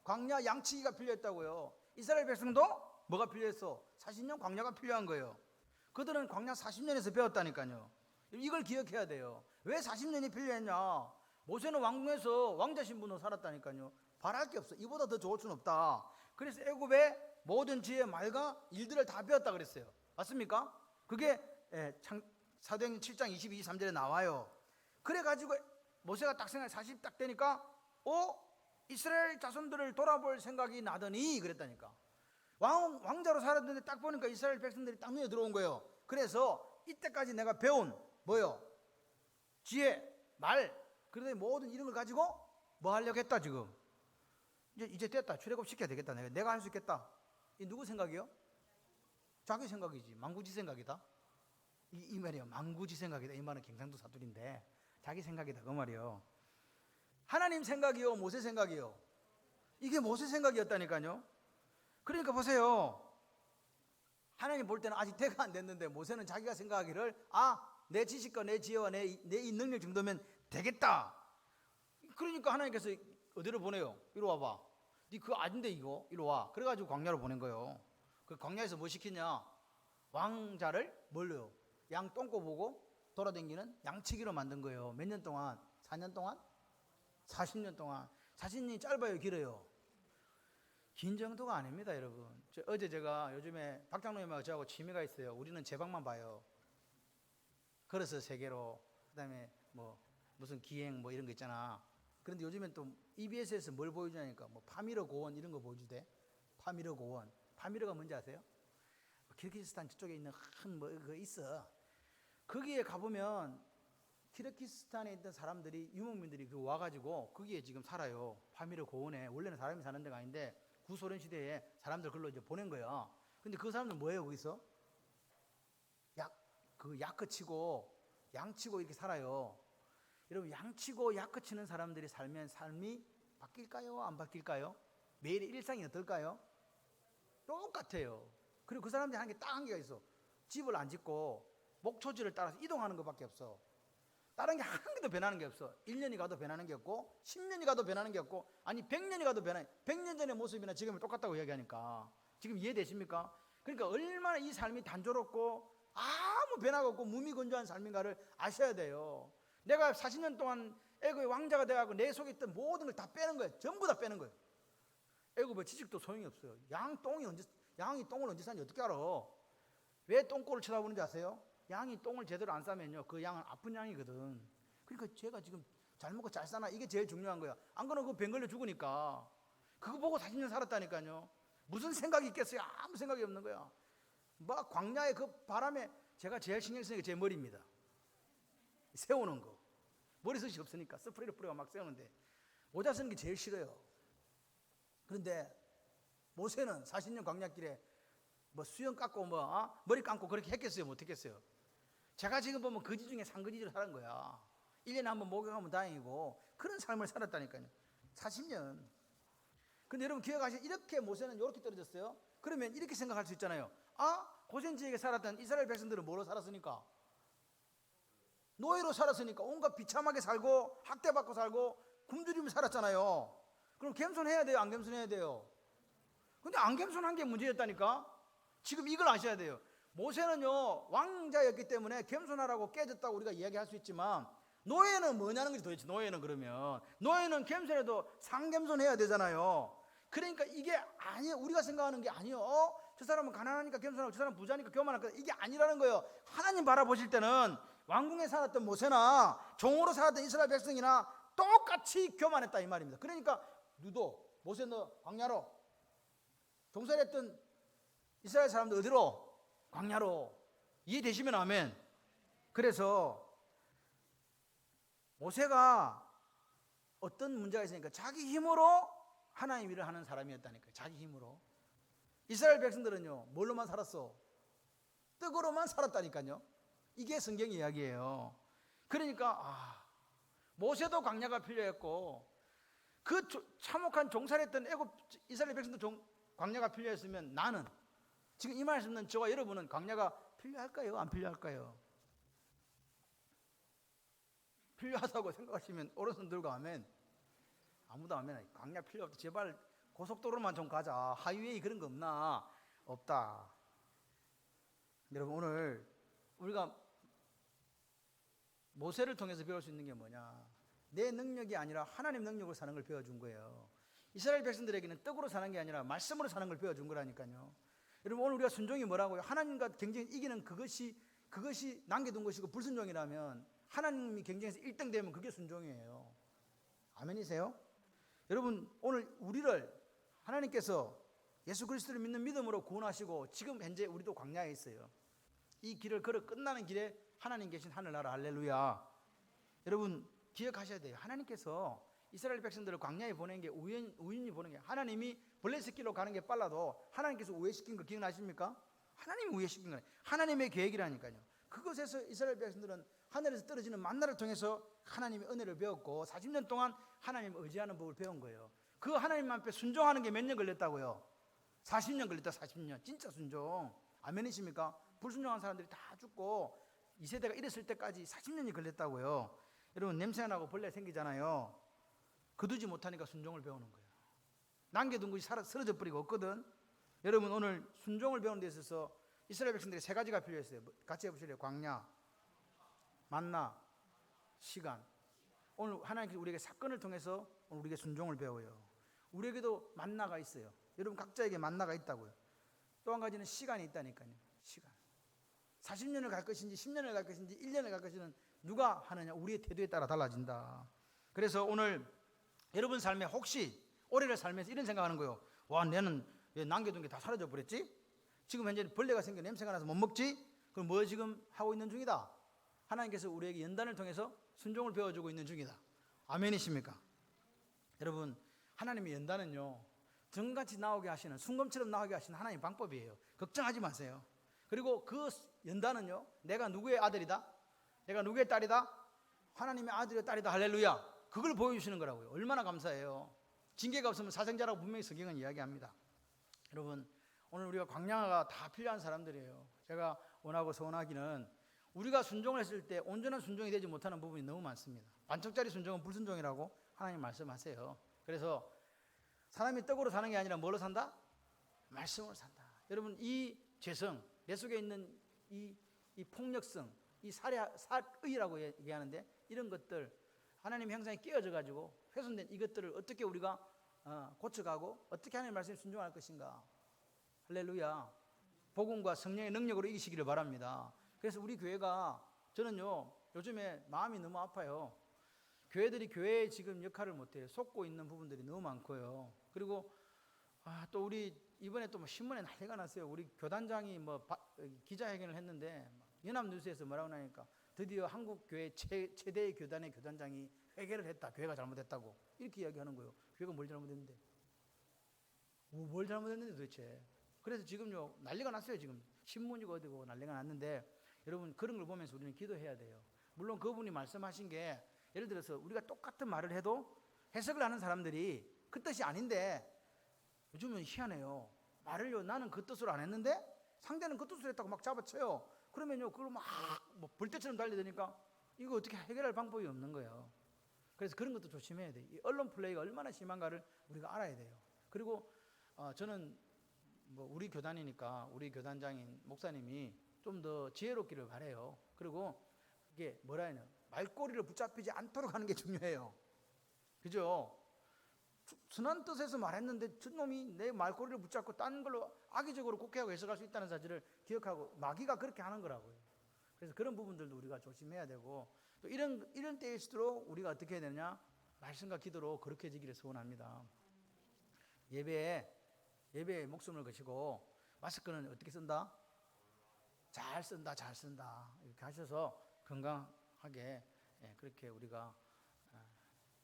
광야 양치기가 필요했다고요. 이스라엘 백성도 뭐가 필요했어? 40년 광야가 필요한 거예요. 그들은 광야 40년에서 배웠다니까요. 이걸 기억해야 돼요. 왜 40년이 필요했냐? 모세는 왕궁에서 왕자 신분으로 살았다니까요. 바랄 게 없어. 이보다 더 좋을 수는 없다. 그래서 애굽의 모든 지혜 말과 일들을 다 배웠다 그랬어요. 맞습니까? 그게 사도행전 7장 22, 23절에 나와요. 그래가지고 모세가 딱 생각 40 딱 되니까 이스라엘 자손들을 돌아볼 생각이 나더니 그랬다니까. 왕자로 살았는데 딱 보니까 이스라엘 백성들이 딱 눈에 들어온 거예요. 그래서 이때까지 내가 배운 뭐요? 지혜, 말, 그러더니 모든 이런 걸 가지고 뭐 하려고 했다 지금. 이제 됐다. 출애굽 시켜야 되겠다. 내가 할 수 있겠다. 이 누구 생각이요? 자기 생각이지. 망구지 생각이다. 이 말이요. 망구지 생각이다. 이 말은 경상도 사투리인데 자기 생각이다 그 말이요. 하나님 생각이요, 모세 생각이요? 이게 모세 생각이었다니까요. 그러니까 보세요. 하나님 볼 때는 아직 대가 안 됐는데 모세는 자기가 생각하기를 내 지식과 내 지혜와 내 이 능력 정도면 되겠다. 그러니까 하나님께서 어디로 보내요? 이리 와봐. 네 그거 아닌데 이거 이리 와. 그래가지고 광야로 보낸 거예요. 그 광야에서 뭐 시키냐? 왕자를 뭘로요? 양 똥꼬 보고 돌아다니는 양치기로 만든 거예요. 몇 년 동안? 4년 동안? 40년 동안. 40년이 짧아요, 길어요? 긴 정도가 아닙니다, 여러분. 어제 제가 요즘에 박장로님하고 저하고 취미가 있어요. 우리는 제 방만 봐요. 걸어서 세계로. 그다음에 뭐 무슨 기행 뭐 이런 거 있잖아. 그런데 요즘엔 또 EBS에서 뭘 보여주냐니까 뭐 파미르 고원 이런 거 보여주대. 파미르 고원. 파미르가 뭔지 아세요? 키르기스탄 저쪽에 있는 큰 뭐 그거 있어. 거기에 가보면 키르기스탄에 있던 사람들이 유목민들이 그 와가지고 거기에 지금 살아요. 파미르 고원에. 원래는 사람이 사는 데가 아닌데 구소련 시대에 사람들 글로 이제 보낸 거야. 근데 그 사람들 뭐예요 거기서? 약 치고 양치고 이렇게 살아요. 여러분 양치고 약 치는 사람들이 살면 삶이 바뀔까요? 안 바뀔까요? 매일의 일상이 어떨까요? 똑같아요. 그리고 그 사람들이 하는 게 딱 한 개가 있어. 집을 안 짓고 목초지를 따라서 이동하는 것밖에 없어. 다른 게 한 개도 변하는 게 없어. 1년이 가도 변하는 게 없고 10년이 가도 변하는 게 없고 아니 100년이 가도 변하는 100년 전의 모습이나 지금이 똑같다고 이야기하니까 지금 이해되십니까? 그러니까 얼마나 이 삶이 단조롭고 아무 변화가 없고 무미건조한 삶인가를 아셔야 돼요. 내가 40년 동안 애굽의 왕자가 돼가지고 내 속에 있던 모든 걸 다 빼는 거예요. 전부 다 빼는 거예요. 애굽의 지식도 소용이 없어요. 양이 똥을 언제 싸는지 어떻게 알아? 왜 똥꼬를 쳐다보는지 아세요? 양이 똥을 제대로 안 싸면요 그 양은 아픈 양이거든. 그러니까 제가 지금 잘 먹고 잘 사나 이게 제일 중요한 거야. 안 그러면 그거 병 걸려 죽으니까. 그거 보고 40년 살았다니까요. 무슨 생각이 있겠어요? 아무 생각이 없는 거야. 막 광야의 그 바람에 제가 제일 신경 쓰는 게 제 머리입니다. 세우는 거. 머리숱이 없으니까 스프레이를 뿌려가 막 세우는데 모자 쓰는 게 제일 싫어요. 그런데 모세는 40년 광야길에 뭐 수염 깎고 머리 감고 그렇게 했겠어요? 못 했겠어요? 제가 지금 보면 거지 중에 상거지로 살은 거야. 1년에 한 번 목욕하면 다행이고 그런 삶을 살았다니까요. 40년. 근데 여러분 기억하시죠? 이렇게 모세는 이렇게 떨어졌어요. 그러면 이렇게 생각할 수 있잖아요. 고센지역에 살았던 이스라엘 백성들은 뭐로 살았으니까? 노예로 살았으니까 온갖 비참하게 살고 학대받고 살고 굶주리며 살았잖아요. 그럼 겸손해야 돼요? 안 겸손해야 돼요? 근데 안 겸손한 게 문제였다니까. 지금 이걸 아셔야 돼요. 모세는요 왕자였기 때문에 겸손하라고 깨졌다고 우리가 이야기할 수 있지만 노예는 뭐냐는 거지 도대체. 노예는 겸손해도 상겸손해야 되잖아요. 그러니까 이게 아니에요. 우리가 생각하는 게 아니에요. 저 사람은 가난하니까 겸손하고 저 사람은 부자니까 교만하니까 이게 아니라는 거예요. 하나님 바라보실 때는 왕궁에 살았던 모세나 종으로 살았던 이스라엘 백성이나 똑같이 교만했다 이 말입니다. 그러니까 누도 모세 너 광야로 종살이했던 이스라엘 사람들 어디로? 광야로. 이해되시면 아멘. 그래서 모세가 어떤 문제가 있으니까 자기 힘으로 하나님 일을 하는 사람이었다니까요. 자기 힘으로. 이스라엘 백성들은요 뭘로만 살았어? 떡으로만 살았다니까요. 이게 성경 이야기예요. 그러니까 모세도 광야가 필요했고 그 참혹한 종살이했던 애굽 이스라엘 백성도 광야가 필요했으면 나는 지금 이 말씀은 저와 여러분은 광야가 필요할까요? 안 필요할까요? 필요하다고 생각하시면 오른손 들고 아멘. 아무도 아멘. 광야 필요 없다. 제발 고속도로만 좀 가자. 하이웨이 그런 거 없나? 없다. 여러분 오늘 우리가 모세를 통해서 배울 수 있는 게 뭐냐? 내 능력이 아니라 하나님 능력으로 사는 걸 배워준 거예요. 이스라엘 백성들에게는 떡으로 사는 게 아니라 말씀으로 사는 걸 배워준 거라니까요. 여러분 오늘 우리가 순종이 뭐라고요? 하나님과 경쟁 이기는 그것이 남겨둔 것이고 불순종이라면 하나님이 경쟁에서 1등 되면 그게 순종이에요. 아멘이세요? 여러분 오늘 우리를 하나님께서 예수 그리스도를 믿는 믿음으로 구원하시고 지금 현재 우리도 광야에 있어요. 이 길을 걸어 끝나는 길에 하나님 계신 하늘나라 할렐루야. 여러분 기억하셔야 돼요. 하나님께서 이스라엘 백성들을 광야에 보낸 게 우연히 보낸 게 하나님이 블레셋길로 가는 게 빨라도 하나님께서 우회시킨 거 기억나십니까? 하나님이 우회시킨 거예요. 하나님의 계획이라니까요. 그것에서 이스라엘 백성들은 하늘에서 떨어지는 만나를 통해서 하나님의 은혜를 배웠고 40년 동안 하나님을 의지하는 법을 배운 거예요. 그 하나님 앞에 순종하는 게 몇 년 걸렸다고요? 40년 걸렸다. 40년. 진짜 순종. 아멘이십니까? 불순종한 사람들이 다 죽고 2세대가 이랬을 때까지 40년이 걸렸다고요. 여러분 냄새나고 벌레 생기잖아요. 거두지 못하니까 순종을 배우는 거예요. 남겨둔 것이 쓰러져 버리고 없거든. 여러분 오늘 순종을 배우는 데 있어서 이스라엘 백성들이 세 가지가 필요했어요. 같이 해보실래요? 광야, 만나, 시간. 오늘 하나님께서 우리에게 사건을 통해서 오늘 우리에게 순종을 배워요. 우리에게도 만나가 있어요. 여러분 각자에게 만나가 있다고요. 또 한 가지는 시간이 있다니까요. 시간. 40년을 갈 것인지 10년을 갈 것인지 1년을 갈 것인지 누가 하느냐 우리의 태도에 따라 달라진다. 그래서 오늘 여러분 삶에 혹시 올해를 살면서 이런 생각하는 거예요. 와 내는 왜 남겨둔 게 다 사라져 버렸지? 지금 현재 벌레가 생겨 냄새가 나서 못 먹지? 그럼 뭐 지금 하고 있는 중이다. 하나님께서 우리에게 연단을 통해서 순종을 배워주고 있는 중이다. 아멘이십니까? 여러분 하나님의 연단은요 등같이 나오게 하시는 순금처럼 나오게 하시는 하나님의 방법이에요. 걱정하지 마세요. 그리고 그 연단은요 내가 누구의 아들이다? 내가 누구의 딸이다? 하나님의 아들이다 딸이다 할렐루야. 그걸 보여주시는 거라고요. 얼마나 감사해요. 징계가 없으면 사생자라고 분명히 성경은 이야기합니다. 여러분 오늘 우리가 광야가 다 필요한 사람들이에요. 제가 원하고 소원하기는 우리가 순종을 했을 때 온전한 순종이 되지 못하는 부분이 너무 많습니다. 반쪽짜리 순종은 불순종이라고 하나님 말씀하세요. 그래서 사람이 떡으로 사는 게 아니라 뭘로 산다? 말씀으로 산다. 여러분 이 죄성 내 속에 있는 이 폭력성 이 살의라고 얘기하는데 이런 것들 하나님의 형상에 끼어져 가지고 훼손된 이것들을 어떻게 우리가 고쳐가고 어떻게 하나님의 말씀에 순종할 것인가. 할렐루야. 복음과 성령의 능력으로 이기시기를 바랍니다. 그래서 우리 교회가 저는요 요즘에 마음이 너무 아파요. 교회들이 교회의 지금 역할을 못해요. 속고 있는 부분들이 너무 많고요. 그리고 또 우리 이번에 또 뭐 신문에 난리가 났어요. 우리 교단장이 뭐 기자회견을 했는데 연합뉴스에서 뭐라고 나니까 드디어 한국 교회 최대의 교단의 교단장이 회개를 했다. 교회가 잘못했다고 이렇게 이야기하는 거예요. 교회가 뭘 잘못했는데? 뭘 잘못했는데 도대체? 그래서 지금요 난리가 났어요. 지금 신문이고 어디고 난리가 났는데 여러분 그런 걸 보면서 우리는 기도해야 돼요. 물론 그분이 말씀하신 게 예를 들어서 우리가 똑같은 말을 해도 해석을 하는 사람들이 그 뜻이 아닌데 요즘은 희한해요. 말을요 나는 그 뜻으로 안 했는데 상대는 그 뜻으로 했다고 막 잡아쳐요. 그러면요 그걸 막 뭐 불때처럼 달려드니까 이거 어떻게 해결할 방법이 없는 거예요. 그래서 그런 것도 조심해야 돼요. 이 언론 플레이가 얼마나 심한가를 우리가 알아야 돼요. 그리고 저는 뭐 우리 교단이니까 우리 교단장인 목사님이 좀 더 지혜롭기를 바래요. 그리고 이게 뭐라 해야 되나 말꼬리를 붙잡히지 않도록 하는 게 중요해요. 그죠? 순한 뜻에서 말했는데 저놈이 내 말꼬리를 붙잡고 딴 걸로 악의적으로 곡해하고 해석할 수 있다는 사실을 기억하고 마귀가 그렇게 하는 거라고요. 그래서 그런 부분들도 우리가 조심해야 되고 또 이런 때일수록 우리가 어떻게 해야 되느냐 말씀과 기도로 거룩해지기를 소원합니다. 예배에 목숨을 거시고 마스크는 어떻게 쓴다? 잘 쓴다 이렇게 하셔서 건강하게 그렇게 우리가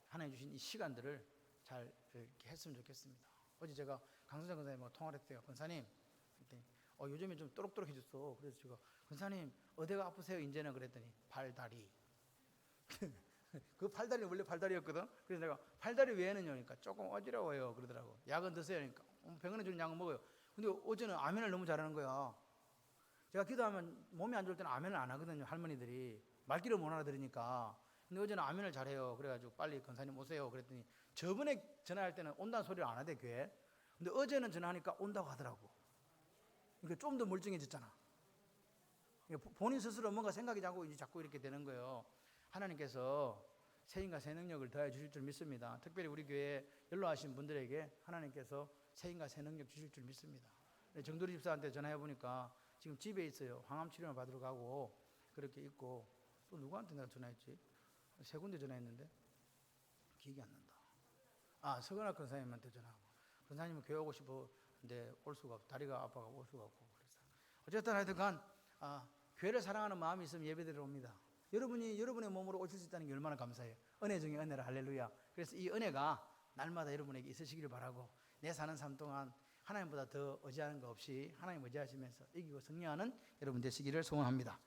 하나님 주신 이 시간들을 잘 이렇게 했으면 좋겠습니다. 어제 제가 강선장 권사님하고 통화를 했어요. 권사님 요즘에 좀 또록또록해졌어. 그래서 제가 권사님 어디가 아프세요? 이제는 그랬더니 팔다리. 그 팔다리는 원래 팔다리였거든. 그래서 내가 팔다리 외에는요 그러니까 조금 어지러워요 그러더라고. 약은 드세요. 그러니까 병원에 주는 약은 먹어요. 근데 어제는 아멘을 너무 잘하는 거야. 제가 기도하면 몸이 안 좋을 때는 아멘을 안 하거든요. 할머니들이 말귀를 못 알아들으니까. 근데 어제는 아멘을 잘해요. 그래가지고 빨리 권사님 오세요 그랬더니 저번에 전화할 때는 온다는 소리를 안 하대 교회. 근데 어제는 전화하니까 온다고 하더라고. 그러니까 좀 더 멀쩡해졌잖아. 그러니까 본인 스스로 뭔가 생각이 자꾸 이렇게 되는 거예요. 하나님께서 새힘과 새 능력을 더해 주실 줄 믿습니다. 특별히 우리 교회에 연로하신 분들에게 하나님께서 새힘과 새 능력 주실 줄 믿습니다. 정도리 집사한테 전화해 보니까 지금 집에 있어요. 항암 치료를 받으러 가고 그렇게 있고 또 누구한테 내가 전화했지? 세 군데 전화했는데 기억이 안 난다. 서건학 권사님한테 전화하고 권사님은 교회 오고 싶은데 올 수가 없고 다리가 아파서 올 수가 없고 그래서 어쨌든 하여튼간 교회를 사랑하는 마음이 있으면 예배드리러 옵니다. 여러분이 여러분의 몸으로 오실 수 있다는 게 얼마나 감사해요. 은혜 중에 은혜라 할렐루야. 그래서 이 은혜가 날마다 여러분에게 있으시기를 바라고 내 사는 삶 동안 하나님보다 더 의지하는 거 없이 하나님 의지하시면서 이기고 승리하는 여러분 되시기를 소원합니다.